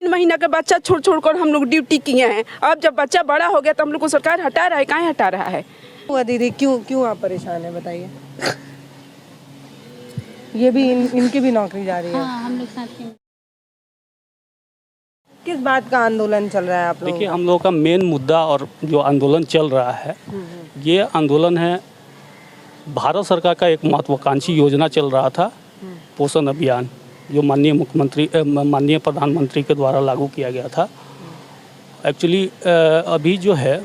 महीना का बच्चा छोड़ छोड़ कर हम लोग ड्यूटी किए हैं। अब जब बच्चा बड़ा हो गया तो हम लोग को सरकार हटा रहा है, कहाँ हटा रहा है? हुआ दीदी, क्यों आप परेशान है बताइए? ये भी इनकी भी नौकरी जा रही है। हाँ, हम लोग साथ में। किस बात का आंदोलन चल रहा है आप लोगों देखिए, हम लोगों का मेन मुद्दा और जो आंदोलन चल रहा है, ये आंदोलन है भारत सरकार का एक महत्वाकांक्षी योजना चल रहा था, पोषण अभियान, जो माननीय प्रधानमंत्री के द्वारा लागू किया गया था। एक्चुअली अभी जो है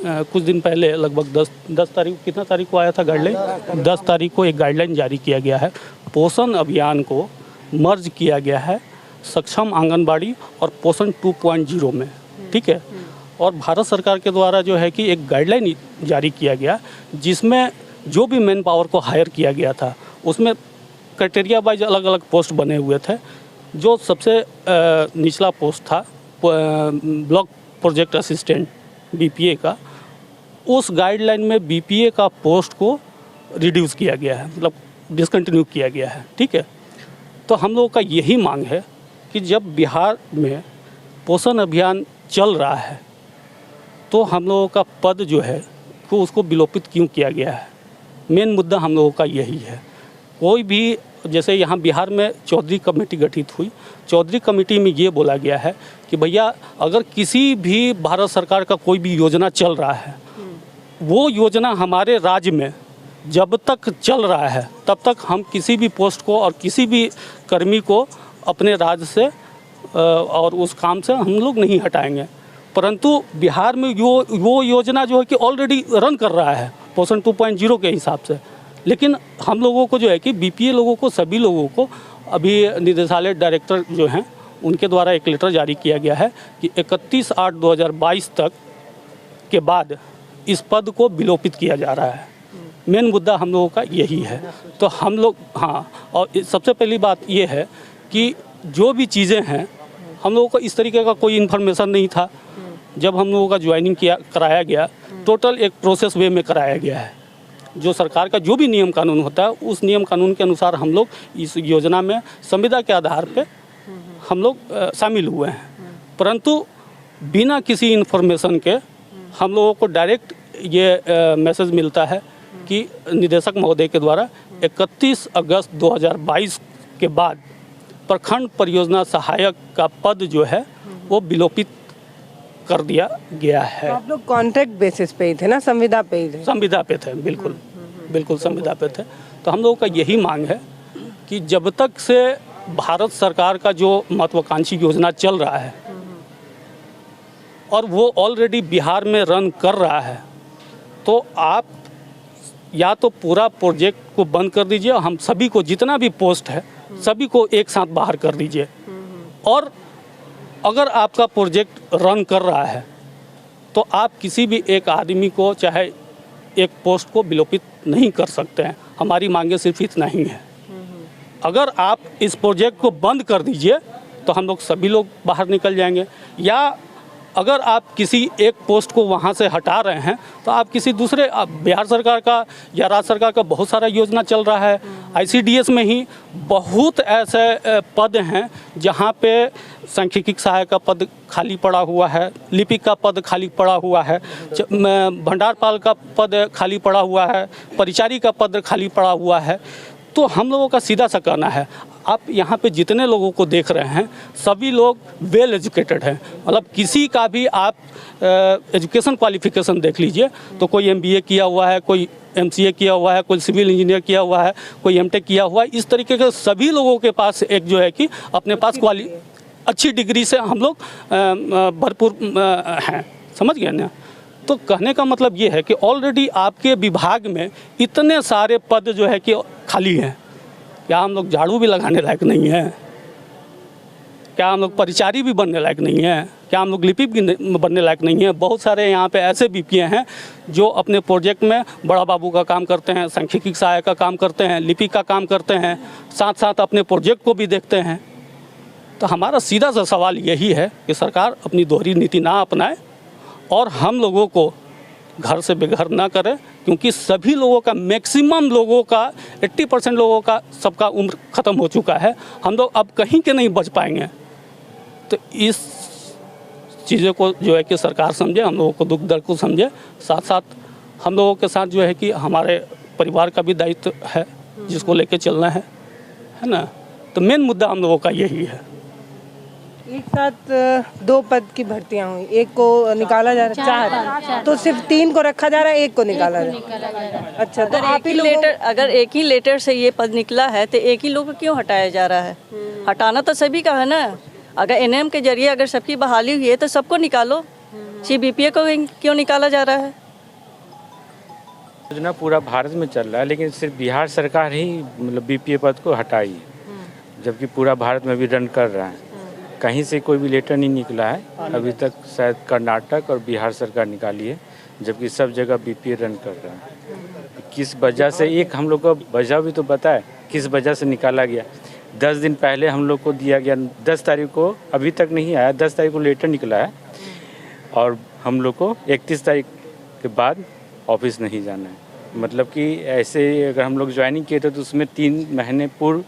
कुछ दिन पहले लगभग 10 तारीख, कितना तारीख को आया था गाइडलाइन? 10 तारीख को एक गाइडलाइन जारी किया गया है। पोषण अभियान को मर्ज किया गया है सक्षम आंगनबाड़ी और पोषण 2.0 में, ठीक है। और भारत सरकार के द्वारा जो है कि एक गाइडलाइन जारी किया गया, जिसमें जो भी मैन पावर को हायर किया गया था उसमें क्राइटेरिया वाइज अलग अलग पोस्ट बने हुए थे। जो सबसे निचला पोस्ट था ब्लॉक प्रोजेक्ट असिस्टेंट BPA का, उस गाइडलाइन में BPA का पोस्ट को रिड्यूस किया गया है, मतलब डिसकंटिन्यू किया गया है, ठीक है। तो हम लोगों का यही मांग है कि जब बिहार में पोषण अभियान चल रहा है तो हम लोगों का पद जो है तो उसको विलोपित क्यों किया गया है। मेन मुद्दा हम लोगों का यही है। कोई भी, जैसे यहाँ बिहार में चौधरी कमेटी गठित हुई, चौधरी कमेटी में ये बोला गया है कि भैया अगर किसी भी भारत सरकार का कोई भी योजना चल रहा है, वो योजना हमारे राज्य में जब तक चल रहा है तब तक हम किसी भी पोस्ट को और किसी भी कर्मी को अपने राज्य से और उस काम से हम लोग नहीं हटाएंगे। परंतु बिहार में वो योजना जो है कि ऑलरेडी रन कर रहा है पोषण 2.0 के हिसाब से, लेकिन हम लोगों को जो है कि BPA लोगों को, सभी लोगों को अभी निदेशालय डायरेक्टर जो हैं उनके द्वारा एक लेटर जारी किया गया है कि 31/8/2022 तक के बाद इस पद को विलोपित किया जा रहा है। मेन मुद्दा हम लोगों का यही है। तो हम लोग, हाँ, और सबसे पहली बात ये है कि जो भी चीज़ें हैं हम लोगों को इस तरीके का कोई इन्फॉर्मेशन नहीं था। जब हम लोगों का ज्वाइनिंग कराया गया, टोटल एक प्रोसेस वे में कराया गया है। जो सरकार का जो भी नियम कानून होता है उस नियम कानून के अनुसार हम लोग इस योजना में संविदा के आधार पे हम लोग शामिल हुए हैं। परंतु बिना किसी इन्फॉर्मेशन के हम लोगों को डायरेक्ट ये मैसेज मिलता है कि निदेशक महोदय के द्वारा 31 अगस्त 2022 के बाद प्रखंड परियोजना सहायक का पद जो है वो विलोपित कर दिया गया है। तो आप लोग कॉन्ट्रैक्ट बेसिस पे ही थे ना, संविदा पे ही थे? संविदा पे थे, बिल्कुल बिल्कुल संविदा पे थे। तो हम लोगों का यही मांग है कि जब तक से भारत सरकार का जो महत्वाकांक्षी योजना चल रहा है और वो ऑलरेडी बिहार में रन कर रहा है, तो आप या तो पूरा प्रोजेक्ट को बंद कर दीजिए, हम सभी को जितना भी पोस्ट है सभी को एक साथ बाहर कर दीजिए। और अगर आपका प्रोजेक्ट रन कर रहा है तो आप किसी भी एक आदमी को, चाहे एक पोस्ट को विलोपित नहीं कर सकते हैं। हमारी मांगे सिर्फ इतना ही है। अगर आप इस प्रोजेक्ट को बंद कर दीजिए तो हम लोग सभी लोग बाहर निकल जाएंगे, या अगर आप किसी एक पोस्ट को वहाँ से हटा रहे हैं तो आप किसी दूसरे, बिहार सरकार का या राज्य सरकार का बहुत सारा योजना चल रहा है। ICDS में ही बहुत ऐसे पद हैं जहाँ पे सांख्यिकी सहायक का पद खाली पड़ा हुआ है, लिपिक का पद खाली पड़ा हुआ है, भंडारपाल का पद खाली पड़ा हुआ है, परिचारी का पद खाली पड़ा हुआ है। तो हम लोगों का सीधा सा कहना है, आप यहाँ पे जितने लोगों को देख रहे हैं सभी लोग वेल एजुकेटेड हैं। मतलब किसी का भी आप एजुकेशन क्वालिफिकेशन देख लीजिए तो कोई MBA किया हुआ है, कोई MCA किया हुआ है, कोई सिविल इंजीनियर किया हुआ है, कोई M.Tech किया हुआ है। इस तरीके के सभी लोगों के पास एक जो है कि अपने पास अच्छी डिग्री से हम लोग भरपूर हैं। समझ गए ना? तो कहने का मतलब ये है कि ऑलरेडी आपके विभाग में इतने सारे पद जो है कि खाली हैं। क्या हम लोग झाड़ू भी लगाने लायक नहीं है? क्या हम लोग परिचारी भी बनने लायक नहीं है? क्या हम लोग लिपिक भी बनने लायक नहीं है? बहुत सारे यहाँ पे ऐसे BPA हैं जो अपने प्रोजेक्ट में बड़ा बाबू का काम करते हैं, सांख्यिकी सहायक का काम करते हैं, लिपिक का काम करते हैं, साथ साथ अपने प्रोजेक्ट को भी देखते हैं। तो हमारा सीधा सा सवाल यही है कि सरकार अपनी दोहरी नीति ना अपनाए और हम लोगों को घर से बेघर ना करें, क्योंकि सभी लोगों का, मैक्सिमम लोगों का, 80% लोगों का सबका उम्र ख़त्म हो चुका है। हम लोग अब कहीं के नहीं बच पाएंगे। तो इस चीज़ों को जो है कि सरकार समझे, हम लोगों को दुख दर्द को समझे, साथ साथ हम लोगों के साथ जो है कि हमारे परिवार का भी दायित्व है जिसको लेके चलना है ना। तो मेन मुद्दा हम लोगों का यही है। एक साथ 2 पद की भर्तियां हुई, एक को निकाला जा रहा है, 4 तो सिर्फ 3 को रखा जा रहा है, एक को निकाला जा रहा है। अच्छा, तो आप ही लोगों अगर एक ही लेटर से ये पद निकला है तो एक ही लोग को क्यों हटाया जा रहा है? हटाना तो सभी का है ना। अगर एनएम के जरिए अगर सबकी बहाली हुई है तो सबको निकालो। सिर्फ बीपीए को क्यों निकाला जा रहा है? योजना पूरा भारत में चल रहा है, लेकिन सिर्फ बिहार सरकार ही मतलब बीपीए पद को हटाई है, जबकि पूरा भारत में भी रन कर रहा है। कहीं से कोई भी लेटर नहीं निकला है अभी तक, शायद कर्नाटक और बिहार सरकार निकाली है, जबकि सब जगह बीपीए रन कर रहा है। किस वजह से, एक हम लोग को वजह भी तो पता है किस वजह से निकाला गया। 10 दिन पहले हम लोग को दिया गया, 10 तारीख को, अभी तक नहीं आया, 10 तारीख को लेटर निकला है और हम लोग को 31 तारीख के बाद ऑफिस नहीं जाना है। मतलब कि ऐसे अगर हम लोग ज्वाइनिंग किए थे तो उसमें 3 महीने पूर्व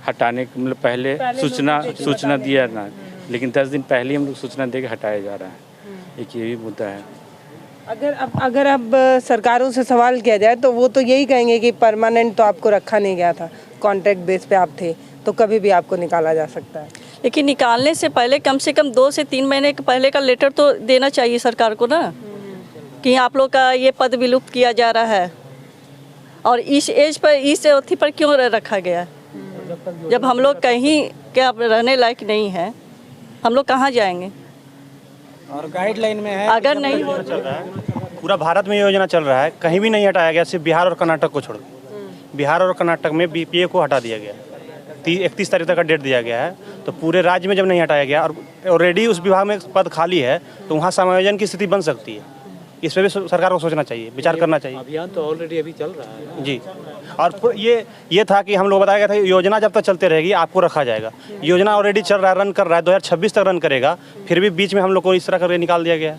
हटाने के मतलब पहले सूचना दिया ना, लेकिन 10 दिन पहले हम लोग सूचना दे के हटाया जा रहा है। एक ये भी मुद्दा है। अगर अब सरकारों से सवाल किया जाए तो वो तो यही कहेंगे कि परमानेंट तो आपको रखा नहीं गया था, कॉन्ट्रैक्ट बेस पे आप थे, तो कभी भी आपको निकाला जा सकता है। लेकिन निकालने से पहले कम से कम 2 से 3 महीने पहले का लेटर तो देना चाहिए सरकार को ना, कि आप लोग का ये पद विलुप्त किया जा रहा है। और इस एज पर, इस अवधि पर क्यों रखा गया? जब हम लोग कहीं क्या रहने लायक नहीं है, हम लोग कहाँ जाएंगे? और गाइडलाइन में है, अगर नहीं हो चल रहा है, पूरा भारत में योजना चल रहा है, कहीं भी नहीं हटाया गया, सिर्फ बिहार और कर्नाटक को छोड़। बिहार और कर्नाटक में बीपीए को हटा दिया गया, 31 तारीख तक का डेट दिया गया है। तो पूरे राज्य में जब नहीं हटाया गया और ऑलरेडी उस विभाग में पद खाली है, तो वहाँ समायोजन की स्थिति बन सकती है। इस पर भी सरकार को सोचना चाहिए, विचार करना चाहिए। अभियान तो ऑलरेडी अभी चल रहा है जी। और ये था कि हम लोग बताया गया था योजना जब तक चलते रहेगी आपको रखा जाएगा। योजना ऑलरेडी चल रहा है, रन कर रहा है, 2026 तक रन करेगा, फिर भी बीच में हम लोग को इस तरह करके निकाल दिया गया।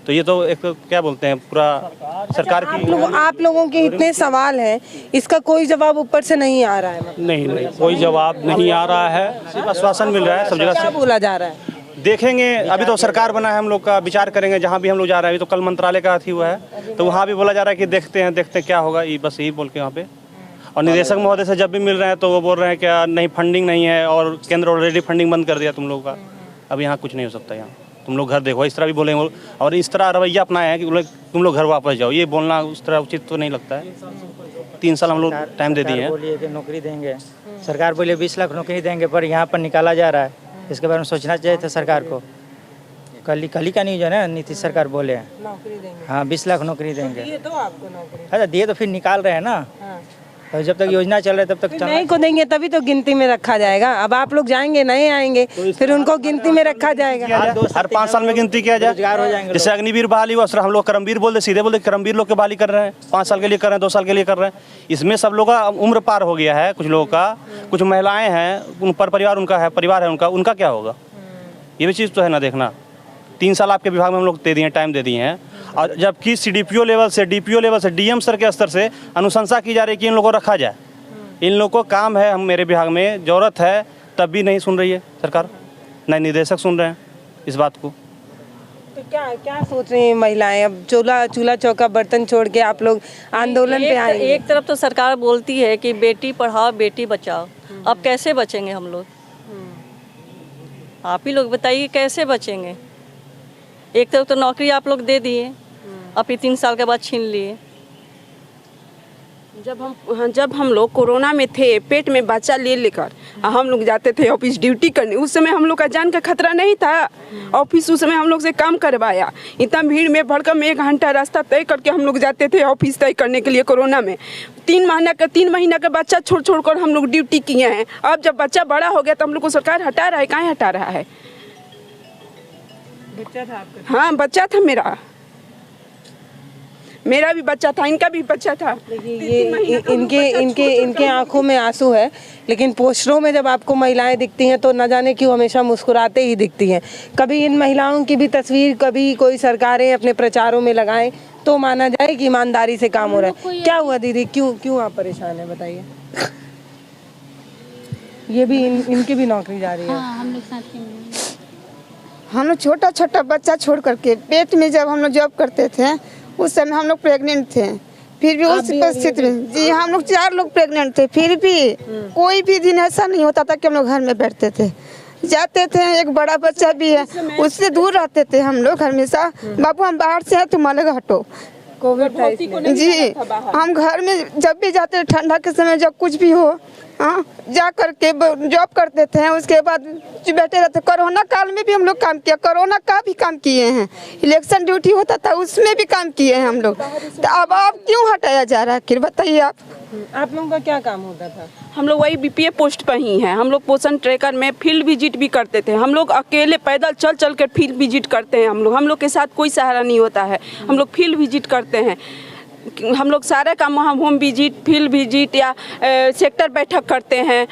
तो ये तो एक क्या बोलते हैं, पूरा सरकार की। आप लोगों के इतने सवाल हैं, इसका कोई जवाब ऊपर से नहीं आ रहा है? नहीं, कोई जवाब नहीं आ रहा है, सिर्फ आश्वासन मिल रहा है सब जगह क्या से। बोला जा रहा है? देखेंगे, अभी तो सरकार बना है, हम लोग का विचार करेंगे। जहाँ भी हम लोग जा रहे हैं, अभी तो कल मंत्रालय का अथी हुआ है, तो वहाँ भी बोला जा रहा है कि देखते हैं क्या होगा, ये बस यही बोल के वहाँ पे। और निदेशक महोदय से जब भी मिल रहे हैं तो वो बोल रहे हैं क्या नहीं, फंडिंग नहीं है और केंद्र ऑलरेडी फंडिंग बंद कर दिया तुम लोग का, अब यहाँ कुछ नहीं हो सकता, यहाँ तुम लोग घर देखो, इस तरह भी बोलेंगे। और इस तरह रवैया अपनाया है कि तुम लोग घर वापस जाओ, ये बोलना उस तरह उचित तो नहीं लगता है। 3 साल हम लोग टाइम दे दिए हैं। बोलिए कि नौकरी देंगे, सरकार बोले 20 लाख नौकरी देंगे, पर यहाँ पर निकाला जा रहा है। इसके बारे में सोचना चाहिए था सरकार को। कल ही का न्यूज है ना, नीतीश सरकार बोले हैं नौकरी देंगे। हाँ 20 लाख नौकरी देंगे। ये तो आपको नौकरी। अच्छा दिए तो फिर निकाल रहे हैं ना। हाँ। तो जब तक योजना चल रहा है तब तक नए को देंगे तभी तो गिनती में रखा जाएगा। अब आप लोग जाएंगे, नए आएंगे, फिर उनको गिनती में रखा जाएगा। हर 5 साल में गिनती किया जाए। जैसे अग्निवीर बहाली हुआ, हम लोग करमवीर बोलते, सीधे बोलते करमवीर लोग के बहाली कर रहे हैं, 5 साल के लिए कर रहे हैं, 2 साल के लिए कर रहे हैं। इसमें सब लोग का उम्र पार हो गया है, कुछ लोगों का, कुछ महिलाएं हैं, उन पर परिवार उनका है, परिवार है उनका क्या होगा? ये भी चीज़ तो है ना देखना। 3 साल आपके विभाग में हम लोग दे दिए, टाइम दे दिए हैं, और जबकि CDPO लेवल से, DPO लेवल से, DM सर के स्तर से अनुशंसा की जा रही है कि इन लोगों को रखा जाए। इन लोगों को काम है, हम मेरे विभाग में ज़रूरत है, तब भी नहीं सुन रही है सरकार, नहीं निदेशक सुन रहे हैं इस बात को। तो क्या सोच रही हैं महिलाएं? अब चूल्हा चौका बर्तन छोड़ के आप लोग आंदोलन पे आएंगे? एक तरफ तो सरकार बोलती है कि बेटी पढ़ाओ बेटी बचाओ, अब कैसे बचेंगे हम लोग? आप ही लोग बताइए कैसे बचेंगे? एक तरफ तो नौकरी आप लोग दे दिए, अब ये 3 साल के बाद छीन लिए। जब हम लोग कोरोना में थे, पेट में बच्चा लेकर हम लोग जाते थे ऑफिस ड्यूटी करने, उस समय हम लोग का जान का खतरा नहीं था। ऑफिस उस समय हम लोग से काम करवाया, इतना भीड़ में भड़कम 1 घंटा रास्ता तय करके हम लोग जाते थे ऑफिस तय करने के लिए। कोरोना में 3 महीना का बच्चा छोड़ कर हम लोग ड्यूटी किए हैं। अब जब बच्चा बड़ा हो गया तो हम लोग को सरकार हटा रहा है, कहाँ हटा रहा है? बच्चा था आपका? हाँ बच्चा था, मेरा भी बच्चा था, इनका भी बच्चा था। ये इनके आंखों में आंसू है, लेकिन पोस्टरों में जब आपको महिलाएं दिखती हैं तो न जाने क्यों हमेशा मुस्कुराते ही दिखती हैं। कभी इन महिलाओं की भी तस्वीर कभी कोई सरकारें अपने प्रचारों में लगाएं तो माना जाए कि ईमानदारी से काम हो रहा है। क्या हुआ दीदी, क्यों आप परेशान है, बताइए? ये भी इनकी भी नौकरी जा रही है। हाँ, हम लोग साथ में। हम लोग छोटा छोटा बच्चा छोड़ करके पेट में जब हम लोग जॉब करते थे उस समय हम लोग प्रेग्नेंट थे, फिर भी उस परिस्थिति में जी हम लोग 4 लोग प्रेग्नेंट थे, फिर भी कोई भी दिन ऐसा नहीं होता था कि हम लोग घर में बैठते थे, जाते थे। एक बड़ा बच्चा भी है, उससे दूर रहते थे हम लोग हमेशा। बाबू हम बाहर से हैं, तुम अलग हटो। कोविड जी हम घर में जब भी जाते ठंडा के समय जब कुछ भी हो जा करके जॉब करते थे, उसके बाद बैठे रहते। कोरोना काल में भी हम लोग काम किया, कोरोना का भी काम किए हैं, इलेक्शन ड्यूटी होता था उसमें भी काम किए हैं हम लोग। तो अब क्यों हटाया जा रहा है फिर बताइए आप लोगों का क्या काम होता था? हम लोग वही बीपीए पोस्ट पर ही हैं। हम लोग पोषण ट्रैकर में फील्ड विजिट भी करते थे। हम लोग अकेले पैदल चल चल कर फील्ड विजिट करते हैं। हम लोग के साथ कोई सहारा नहीं होता है। हम लोग फील्ड विजिट करते हैं। हम लोग सारे काम वहाँ होम विजिट, फील्ड विजिट या सेक्टर बैठक करते हैं,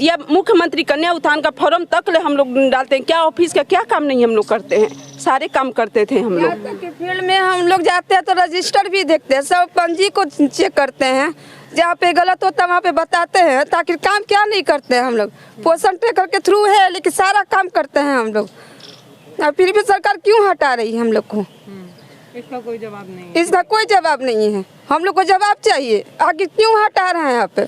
या मुख्यमंत्री कन्या उत्थान का फॉर्म तक ले हम लोग डालते हैं। क्या ऑफिस का क्या काम नहीं हम लोग करते हैं, सारे काम करते थे हम लोग। फील्ड में हम लोग जाते हैं तो रजिस्टर भी देखते हैं, सब पंजी को चेक करते हैं, जहाँ पे गलत होता है वहाँ पे बताते हैं, ताकि काम क्या नहीं करते हैं हम लोग। पोषण ट्रैकर के थ्रू है लेकिन सारा काम करते हैं हम लोग, और फिर भी सरकार क्यों हटा रही है हम लोग को? इसका कोई जवाब नहीं, इसका कोई जवाब नहीं है। हम लोग को जवाब चाहिए, आगे क्यों हटा रहे हैं आप?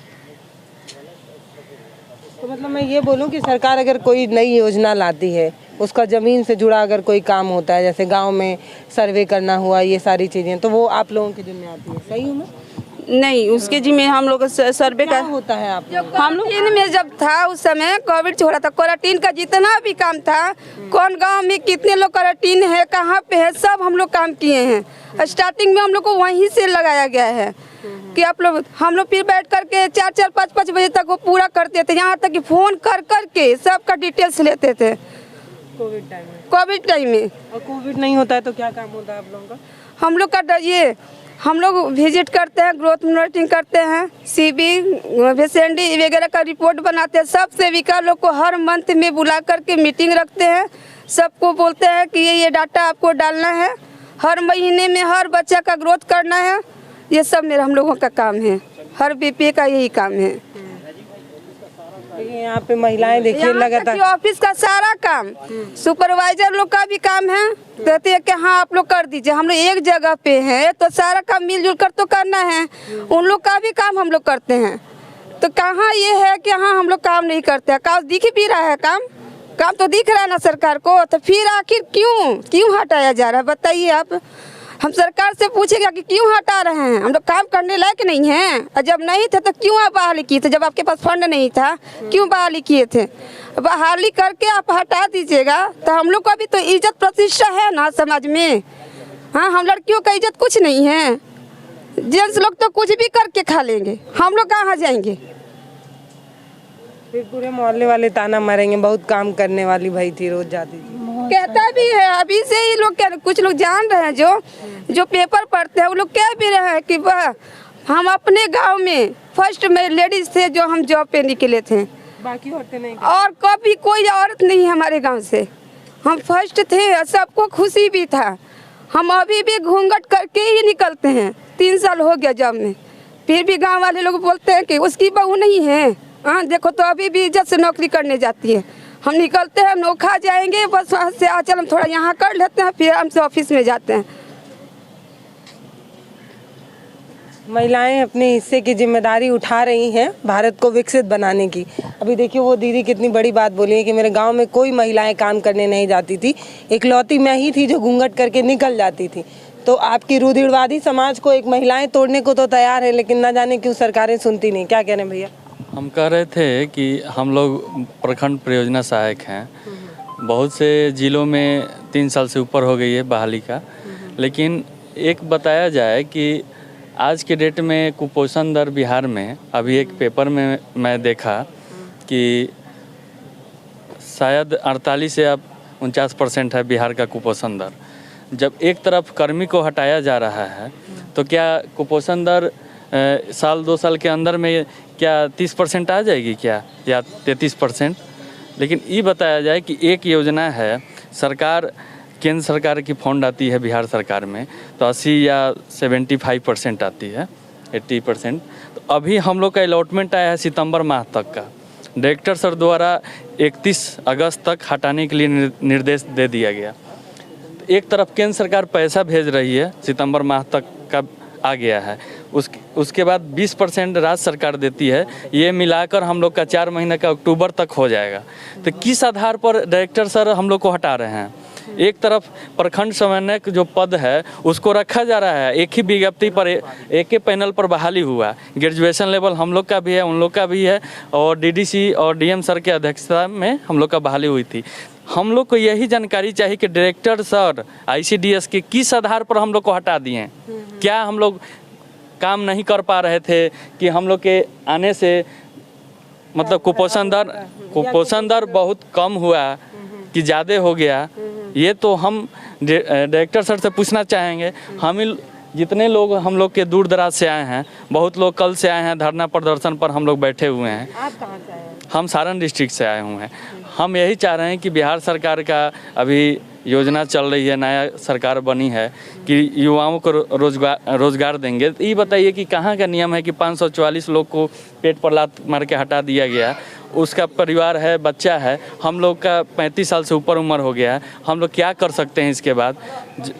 तो मतलब मैं ये बोलूं कि सरकार अगर कोई नई योजना लाती है, उसका ज़मीन से जुड़ा अगर कोई काम होता है, जैसे गांव में सर्वे करना हुआ, ये सारी चीज़ें, तो वो आप लोगों के जिम्मे आती है, सही हूँ मैं? नहीं, उसके जिम्मे हम लोग सर्वे का होता है। आप हम लोग में जब था उस समय कोविड हो रहा था, क्वारंटीन का जितना भी काम था, कौन गांव में कितने लोग क्वारंटीन है, कहाँ पे है, सब हम लोग काम किए हैं। स्टार्टिंग में हम लोग को वहीं से लगाया गया है कि हम लोग फिर बैठ करके 4-4, 5-5 बजे तक वो पूरा करते थे, यहाँ तक कि फोन कर करके सबका डिटेल्स लेते थे कोविड टाइम में। और कोविड नहीं होता है तो क्या काम होता है आप लोगों का? हम लोग का ये हम लोग विजिट करते हैं, ग्रोथ मॉनिटरिंग करते हैं, सीबी वेसेंडी वगैरह का रिपोर्ट बनाते हैं। सब सेविका लोग को हर मंथ में बुला करके मीटिंग रखते हैं, सबको बोलते हैं कि ये डाटा आपको डालना है, हर महीने में हर बच्चा का ग्रोथ करना है। ये सब मेरा हम लोगों का काम है, हर बीपीए का यही काम है। यहाँ पे महिलाएं देखिए लगातार ऑफिस का सारा काम, सुपरवाइजर लोग का भी काम है, कहते हैं कि हाँ आप लोग कर दीजिए। हम लोग एक जगह पे हैं तो सारा काम मिलजुल कर तो करना है, उन लोग का भी काम हम लोग करते हैं। तो कहाँ ये है कि हाँ हम लोग काम नहीं करते हैं? काम दिख भी रहा है, काम तो दिख रहा है ना सरकार को, तो फिर आखिर क्यों हटाया जा रहा है बताइए आप? हम सरकार से पूछेगा कि क्यों हटा रहे हैं? हम लोग काम करने लायक नहीं हैं, और जब नहीं थे तो क्यों आप बहाली किए थे? जब आपके पास फंड नहीं था क्यों बहाली किए थे? बहाली करके आप हटा दीजिएगा तो हम लोग का भी तो इज्जत प्रतिष्ठा है ना समाज में। हाँ, हम लड़कियों का इज्जत कुछ नहीं है, जेंट्स लोग तो कुछ भी करके खा लेंगे, हम लोग कहाँ जाएंगे? फिर पूरे मोहल्ले वाले ताना मारेंगे, बहुत काम करने वाली भाई थी, रोज जाती थी। कहता भी है, अभी से ही लोग कुछ लोग जान रहे हैं, जो पेपर पढ़ते हैं वो लोग कह भी रहे हैं कि वह हम अपने गांव में फर्स्ट में लेडीज थे जो हम जॉब पे निकले थे, बाकी औरतें नहीं, और कभी कोई औरत नहीं हमारे गांव से, हम फर्स्ट थे। सबको खुशी भी था। हम अभी भी घूंघट करके ही निकलते हैं, 3 साल हो गया जॉब में, फिर भी गाँव वाले लोग बोलते हैं कि उसकी बहू नहीं है। हाँ देखो तो अभी भी इज्जत से नौकरी करने जाती है। हम निकलते हैं, नोखा जाएंगे, बस वहाँ से चल हम थोड़ा यहाँ कर लेते हैं, फिर हमसे ऑफिस में जाते हैं। महिलाएं अपने हिस्से की जिम्मेदारी उठा रही हैं भारत को विकसित बनाने की। अभी देखिए वो दीदी कितनी बड़ी बात बोली है कि मेरे गांव में कोई महिलाएं काम करने नहीं जाती थी, इकलौती मैं ही थी जो घूंघट करके निकल जाती थी। तो आपकी रूढ़िवादी समाज को एक महिलाएं तोड़ने को तो तैयार है, लेकिन न जाने क्यों सरकारें सुनती नहीं। क्या कह रहे हैं भैया? हम कह रहे थे कि हम लोग प्रखंड परियोजना सहायक हैं, बहुत से ज़िलों में 3 साल से ऊपर हो गई है बहाली का, लेकिन एक बताया जाए कि आज के डेट में कुपोषण दर बिहार में, अभी एक पेपर में मैं देखा कि शायद 48 से अब 49% है बिहार का कुपोषण दर। जब एक तरफ कर्मी को हटाया जा रहा है तो क्या कुपोषण दर साल 2 साल के अंदर में क्या 30% आ जाएगी क्या, या 33%? लेकिन ये बताया जाए कि एक योजना है, सरकार केंद्र सरकार की फंड आती है बिहार सरकार में तो 80 या 75% आती है, 80%। तो अभी हम लोग का अलॉटमेंट आया है सितंबर माह तक का, डायरेक्टर सर द्वारा 31 अगस्त तक हटाने के लिए निर्देश दे दिया गया। एक तरफ केंद्र सरकार पैसा भेज रही है, सितंबर माह तक का आ गया है, उसके बाद 20% राज्य सरकार देती है, ये मिलाकर हम लोग का 4 महीने का अक्टूबर तक हो जाएगा। तो किस आधार पर डायरेक्टर सर हम लोग को हटा रहे हैं? एक तरफ प्रखंड समन्वयक जो पद है उसको रखा जा रहा है, एक ही विज्ञप्ति पर एक ही पैनल पर बहाली हुआ, ग्रेजुएशन लेवल हम लोग का भी है, उन लोग का भी है, और डीडीसी और डीएम सर के अध्यक्षता में हम लोग का बहाली हुई थी। हम लोग को यही जानकारी चाहिए कि डायरेक्टर सर आईसीडीएस के किस आधार पर हम लोग को हटा दिए हैं। क्या हम लोग काम नहीं कर पा रहे थे कि हम लोग के आने से मतलब कुपोषण दर बहुत कम हुआ कि ज़्यादा हो गया? ये तो हम डायरेक्टर सर से पूछना चाहेंगे। हम जितने लोग हम लोग के दूर दराज से आए हैं, बहुत लोग कल से आए हैं, धरना प्रदर्शन पर हम लोग बैठे हुए हैं। आप कहाँ से आए हैं? हम सारण डिस्ट्रिक्ट से आए हुए हैं। हम यही चाह रहे हैं कि बिहार सरकार का अभी योजना चल रही है, नया सरकार बनी है कि युवाओं को रोजगार देंगे। ये बताइए कि कहाँ का नियम है कि 544 लोग को पेट पर लात मार के हटा दिया गया, उसका परिवार है, बच्चा है, हम लोग का 35 साल से ऊपर उम्र हो गया है, हम लोग क्या कर सकते हैं? इसके बाद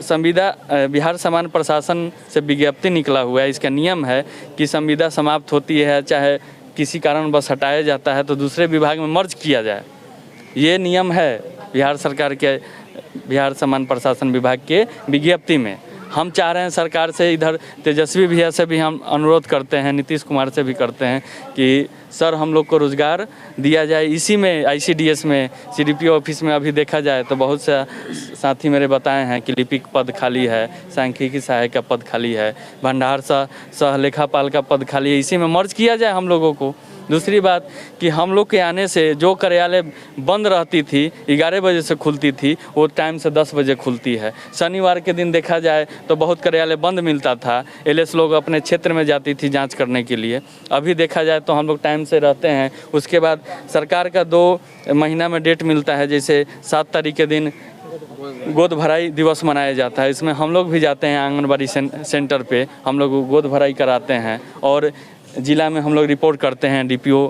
संविदा बिहार सामान्य प्रशासन से विज्ञप्ति निकला हुआ है, इसका नियम है कि संविदा समाप्त होती है, चाहे किसी कारण बस हटाया जाता है तो दूसरे विभाग में मर्ज किया जाए। ये नियम है बिहार सरकार के बिहार सामान्य प्रशासन विभाग के विज्ञप्ति में। हम चाह रहे हैं सरकार से, इधर तेजस्वी भैया से भी हम अनुरोध करते हैं, नीतीश कुमार से भी करते हैं कि सर हम लोग को रोज़गार दिया जाए। इसी में आईसीडीएस में सीडीपीओ ऑफिस में अभी देखा जाए तो बहुत से साथी मेरे बताए हैं कि लिपिक पद खाली है, सांख्यिकी सहायक का पद खाली है, भंडार सह लेखापाल का पद खाली है। इसी में मर्ज किया जाए हम लोगों को। दूसरी बात कि हम लोग के आने से जो कार्यालय बंद रहती थी, 11 बजे से खुलती थी, वो टाइम से 10 बजे खुलती है। शनिवार के दिन देखा जाए तो बहुत कार्यालय बंद मिलता था, एलएस लोग अपने क्षेत्र में जाती थी जांच करने के लिए। अभी देखा जाए तो हम लोग टाइम से रहते हैं। उसके बाद सरकार का 2 महीना में डेट मिलता है, जैसे 7 तारीख के दिन गोद भराई दिवस मनाया जाता है। इसमें हम लोग भी जाते हैं आंगनबाड़ी सेंटर पे, हम लोग गोद भराई कराते हैं और ज़िला में हम लोग रिपोर्ट करते हैं डीपीओ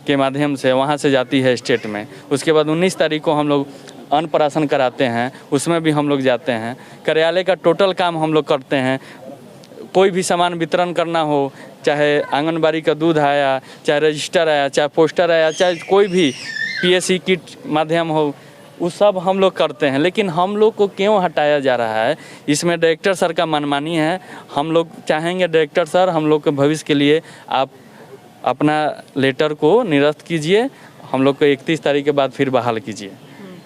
के माध्यम से, वहाँ से जाती है स्टेट में। उसके बाद 19 तारीख को हम लोग अन्नप्राशन कराते हैं, उसमें भी हम लोग जाते हैं। कार्यालय का टोटल काम हम लोग करते हैं। कोई भी सामान वितरण करना हो, चाहे आंगनबाड़ी का दूध आया, चाहे रजिस्टर आया, चाहे पोस्टर आया, चाहे कोई भी पीएससी किट माध्यम हो, वो सब हम लोग करते हैं। लेकिन हम लोग को क्यों हटाया जा रहा है? इसमें डायरेक्टर सर का मनमानी है। हम लोग चाहेंगे डायरेक्टर सर, हम लोग के भविष्य के लिए आप अपना लेटर को निरस्त कीजिए, हम लोग को 31 तारीख के बाद फिर बहाल कीजिए।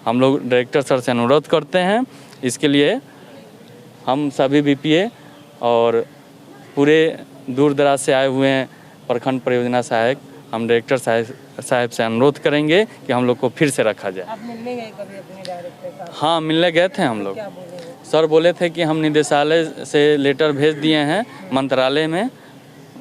हम लोग डायरेक्टर सर से अनुरोध करते हैं। इसके लिए हम सभी बीपीए और पूरे दूर दराज से आए हुए हैं प्रखंड परियोजना सहायक, हम डायरेक्टर साहब से अनुरोध करेंगे कि हम लोग को फिर से रखा जाए। आप मिलने गए कभी अपने डायरेक्टर साहब? हाँ, मिलने गए थे हम लोग। क्या बोले? सर बोले थे कि हम निदेशालय से लेटर भेज दिए हैं मंत्रालय में,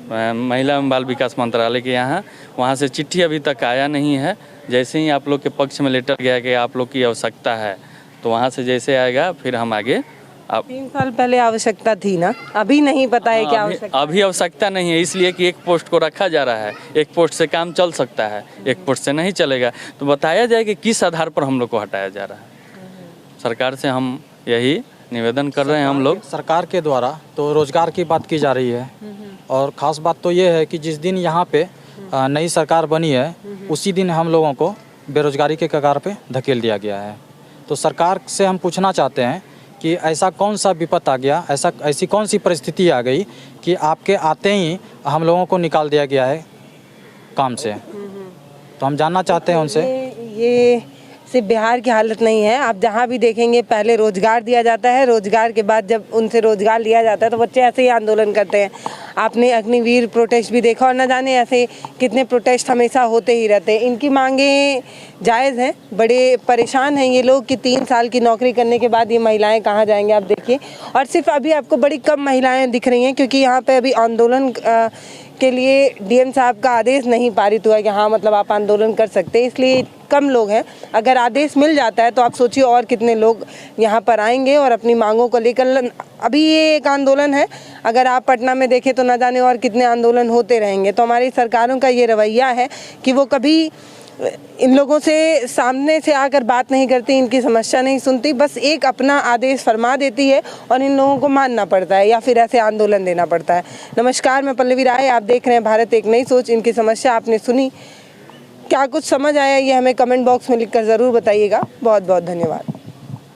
महिला एवं बाल विकास मंत्रालय के यहाँ, वहाँ से चिट्ठी अभी तक आया नहीं है। जैसे ही आप लोग के पक्ष में लेटर गया कि आप लोग की आवश्यकता है, तो वहाँ से जैसे आएगा फिर हम आगे। 3 साल पहले आवश्यकता थी ना, अभी नहीं पता है क्या आवश्यकता? अभी आवश्यकता नहीं है, इसलिए कि एक पोस्ट को रखा जा रहा है। एक पोस्ट से काम चल सकता है, एक पोस्ट से नहीं चलेगा। तो बताया जाए कि किस आधार पर हम लोग को हटाया जा रहा है। सरकार से हम यही निवेदन कर रहे हैं। हम लोग सरकार के द्वारा तो रोजगार की बात की जा रही है, और ख़ास बात तो ये है कि जिस दिन यहाँ पे नई सरकार बनी है, उसी दिन हम लोगों को बेरोजगारी के कगार पे धकेल दिया गया है। तो सरकार से हम पूछना चाहते हैं कि ऐसा कौन सा विपत्ति आ गया, ऐसी कौन सी परिस्थिति आ गई कि आपके आते ही हम लोगों को निकाल दिया गया है काम से। तो हम जानना चाहते हैं उनसे। ये सिर्फ बिहार की हालत नहीं है, आप जहाँ भी देखेंगे पहले रोजगार दिया जाता है, रोजगार के बाद जब उनसे रोजगार लिया जाता है तो बच्चे ऐसे ही आंदोलन करते हैं। आपने अग्निवीर प्रोटेस्ट भी देखा, और न जाने ऐसे कितने प्रोटेस्ट हमेशा होते ही रहते हैं। इनकी मांगें जायज़ हैं, बड़े परेशान हैं ये लोग कि 3 साल की नौकरी करने के बाद ये महिलाएं कहाँ जाएंगे, आप देखिए। और सिर्फ अभी आपको बड़ी कम महिलाएं दिख रही हैं, क्योंकि यहाँ पे अभी आंदोलन के लिए डीएम साहब का आदेश नहीं पारित हुआ कि हाँ मतलब आप आंदोलन कर सकते हैं, इसलिए कम लोग हैं। अगर आदेश मिल जाता है तो आप सोचिए और कितने लोग यहाँ पर आएंगे और अपनी मांगों को लेकर। अभी ये एक आंदोलन है, अगर आप पटना में देखें तो न जाने और कितने आंदोलन होते रहेंगे। तो हमारी सरकारों का ये रवैया है कि वो कभी इन लोगों से सामने से आकर बात नहीं करती, इनकी समस्या नहीं सुनती, बस एक अपना आदेश फरमा देती है और इन लोगों को मानना पड़ता है या फिर ऐसे आंदोलन देना पड़ता है। नमस्कार, मैं पल्लवी राय, आप देख रहे हैं भारत एक नई सोच। इनकी समस्या आपने सुनी, क्या कुछ समझ आया ये हमें कमेंट बॉक्स में लिखकर ज़रूर बताइएगा। बहुत बहुत धन्यवाद।